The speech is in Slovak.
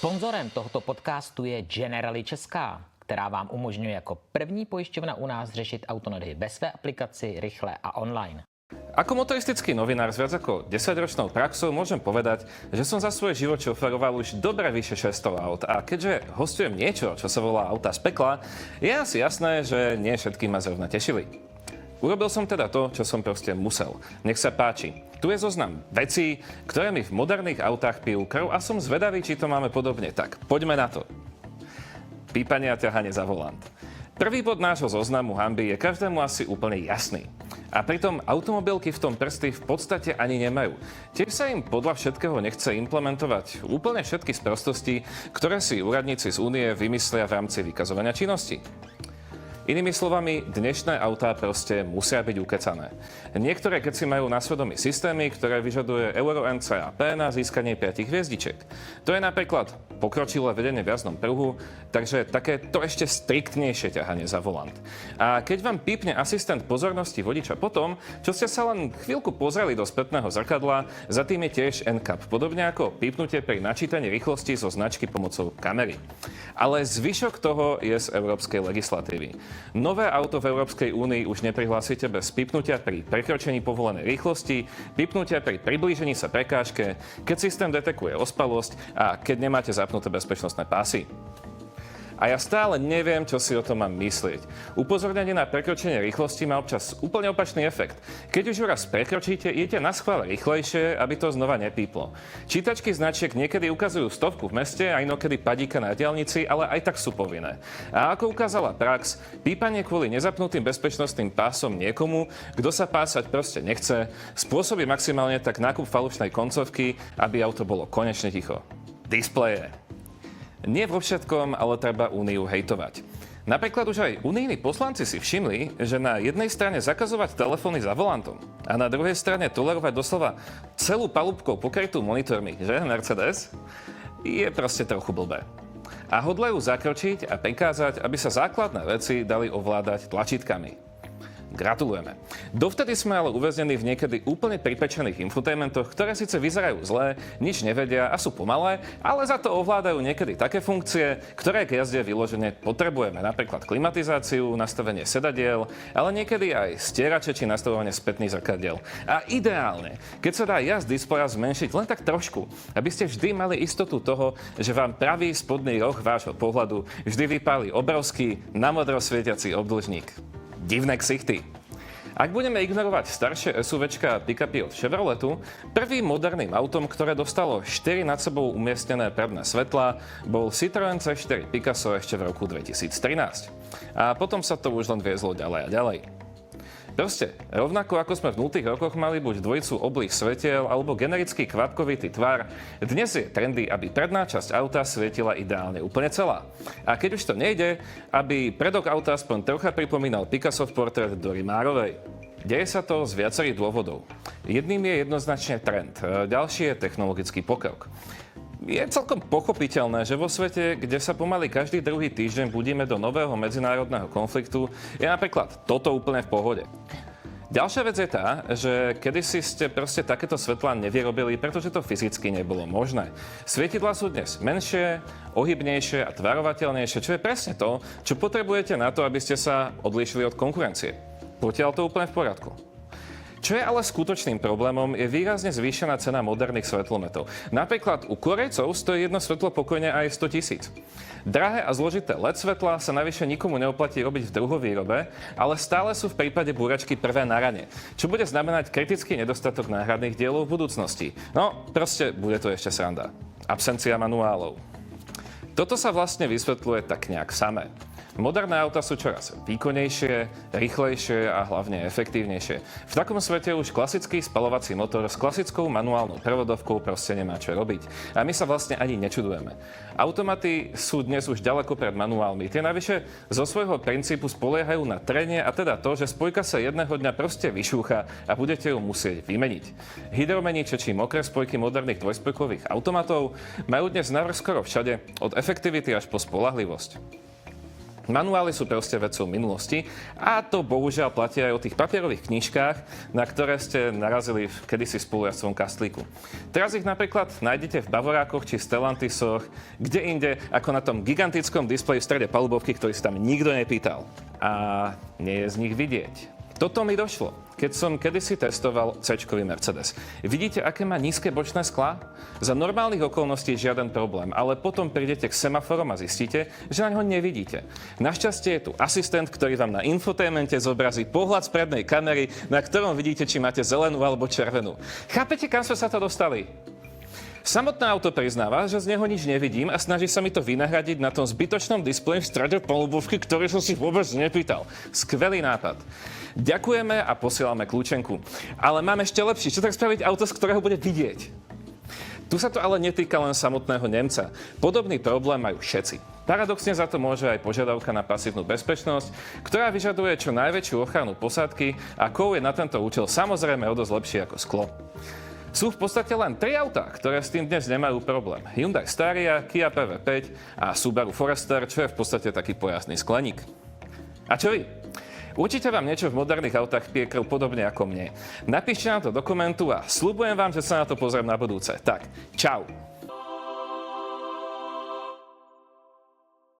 Sponzorem tohoto podcastu je Generali Česká, která vám umožňuje jako první pojišťovna u nás řešit autonehody ve své aplikaci, rychle a online. Ako motoristický novinár s viac ako 10-ročnou praxou môžem povedať, že som za svoj život šoferoval už dobre vyše 600 aut a keďže hostujem niečo, čo sa volá Auta z pekla, je asi jasné, že nie všetky ma zrovna tešili. Urobil som teda to, čo som proste musel. Nech sa páči. Tu je zoznam vecí, ktoré mi v moderných autách pijú krv a som zvedavý, či to máme podobne. Tak, poďme na to. Pípanie a ťahanie za volant. Prvý bod nášho zoznamu hanby je každému asi úplne jasný. A pritom automobilky v tom prsty v podstate ani nemajú. Tiež sa im podľa všetkého nechce implementovať úplne všetky sprostosti, ktoré si úradníci z Únie vymyslia v rámci vykazovania činnosti. Inými slovami, dnešné autá proste musia byť ukecané. Niektoré keď si majú na svedomí systémy, ktoré vyžaduje Euro NCAP na získanie 5 hviezdičiek. To je napríklad pokročilé vedenie v jazdnom pruhu, takže také to ešte striktnejšie ťahanie za volant. A keď vám pípne asistent pozornosti vodiča potom, čo ste sa len chvíľku pozreli do spätného zrkadla, za tým je tiež NCAP, podobne ako pípnutie pri načítaní rýchlosti zo značky pomocou kamery. Ale zvyšok toho je z európskej legislatívy. Nové auto v Európskej únii už neprihlásite bez pípnutia pri prekročení povolenej rýchlosti, pípnutia pri priblížení sa prekážke, keď systém detekuje ospalosť a keď nemáte zapnuté bezpečnostné pásy. A ja stále neviem, čo si o tom mám myslieť. Upozornenie na prekročenie rýchlosti má občas úplne opačný efekt. Keď už raz prekročíte, idete naschvál rýchlejšie, aby to znova nepíplo. Čítačky značiek niekedy ukazujú 100 v meste a inokedy padíka na diaľnici, ale aj tak sú povinné. A ako ukázala prax, pípanie kvôli nezapnutým bezpečnostným pásom niekomu, kto sa pásať proste nechce, spôsobí maximálne tak nákup falošnej koncovky, aby auto bolo konečne ticho. Displeje. Nie vo všetkom, ale treba Úniu hejtovať. Napríklad už aj unijní poslanci si všimli, že na jednej strane zakazovať telefóny za volantom a na druhej strane tolerovať doslova celú palubkou pokrytú monitormi, že Mercedes, je proste trochu blbé. A hodlajú zakročiť a prikázať, aby sa základné veci dali ovládať tlačítkami. Gratulujeme. Dovtedy sme ale uväznení v niekedy úplne pripečených infotainmentoch, ktoré síce vyzerajú zlé, nič nevedia a sú pomalé, ale za to ovládajú niekedy také funkcie, ktoré k jazde vyložene potrebujeme. Napríklad klimatizáciu, nastavenie sedadiel, ale niekedy aj stierače či nastavovanie spätných zrkadiel. A ideálne, keď sa dá jazd displeja zmenšiť len tak trošku, aby ste vždy mali istotu toho, že vám pravý spodný roh vášho pohľadu vždy vypáli obrovský, namodro svietiaci obdĺžnik. Divné ksichty. Ak budeme ignorovať staršie SUVčka a pick-upy od Chevroletu, prvým moderným autom, ktoré dostalo 4 nad sebou umiestnené predné svetlá, bol Citroën C4 Picasso ešte v roku 2013. A potom sa to už len viezlo ďalej a ďalej. Proste, rovnako ako sme v 0. rokoch mali buď dvojicu oblých svetiel alebo generický kvapkovitý tvar, dnes je trendy, aby predná časť auta svietila ideálne úplne celá. A keď už to nejde, aby predok auta aspoň trocha pripomínal Picassov portrét Dory Márovej. Deje sa to z viacerých dôvodov. Jedným je jednoznačne trend, ďalší je technologický pokrok. Je celkom pochopiteľné, že vo svete, kde sa pomaly každý druhý týždeň budíme do nového medzinárodného konfliktu, je napríklad toto úplne v pohode. Ďalšia vec je tá, že kedysi ste proste takéto svetlá nevyrobili, pretože to fyzicky nebolo možné. Svietidlá sú dnes menšie, ohybnejšie a tvarovateľnejšie, čo je presne to, čo potrebujete na to, aby ste sa odlíšili od konkurencie. Potiaľ to úplne v poriadku. Čo je ale skutočným problémom, je výrazne zvýšená cena moderných svetlometov. Napríklad u Korejcov stojí jedno svetlo pokojne aj 100 000. Drahé a zložité LED svetlá sa navyše nikomu neoplatí robiť v druhovýrobe, ale stále sú v prípade búračky prvé na rane, čo bude znamenať kritický nedostatok náhradných dielov v budúcnosti. No, proste bude to ešte sranda. Absencia manuálov. Toto sa vlastne vysvetľuje tak nejak samé. Moderné auta sú čoraz výkonnejšie, rýchlejšie a hlavne efektívnejšie. V takom svete už klasický spaľovací motor s klasickou manuálnou prevodovkou proste nemá čo robiť. A my sa vlastne ani nečudujeme. Automaty sú dnes už ďaleko pred manuálmi. Tie navyše zo svojho princípu spoliehajú na trenie a teda to, že spojka sa jedného dňa proste vyšúcha a budete ju musieť vymeniť. Hydromeniče či mokré spojky moderných dvojspojkových automatov majú dnes navrch skoro všade, od efektivity až po spoľahlivosť. Manuály sú proste vecou minulosti a to bohužiaľ platí aj o tých papierových knižkách, na ktoré ste narazili v kedysi spolujazcovom kastlíku. Teraz ich napríklad nájdete v Bavorákoch či Stellantisoch, kde inde ako na tom gigantickom displeji v strede palubovky, ktorý si tam nikto nepýtal. A nie je z nich vidieť. Toto mi došlo, keď som kedysi testoval C-čkový Mercedes. Vidíte, aké má nízke bočné sklá? Za normálnych okolností žiaden problém, ale potom prídete k semaforom a zistíte, že na ňo nevidíte. Našťastie je tu asistent, ktorý vám na infotainmente zobrazí pohľad z prednej kamery, na ktorom vidíte, či máte zelenú alebo červenú. Chápete, kam sme sa to dostali? Samotné auto priznáva, že z neho nič nevidím a snaží sa mi to vynahradiť na tom zbytočnom displeji v strede palubovky, ktorý som si vôbec nepýtal. Skvelý nápad. Ďakujeme a posielame kľúčenku. Ale mám ešte lepší. Čo tak spraviť auto, z ktorého bude vidieť? Tu sa to ale netýka len samotného Nemca. Podobný problém majú všetci. Paradoxne za to môže aj požiadavka na pasívnu bezpečnosť, ktorá vyžaduje čo najväčšiu ochranu posádky a kovů je na tento účel samozrejme o dosť lepšie ako sklo. Sú v podstate len 3 autá, ktoré s tým dnes nemajú problém. Hyundai Staria, Kia PV5 a Subaru Forester, čo je v podstate taký pojazdný skleník. A čo vy? Určite vám niečo v moderných autách pieklo podobne ako mne. Napíšte nám to do komentu a sľubujem vám, že sa na to pozriem na budúce. Tak, čau.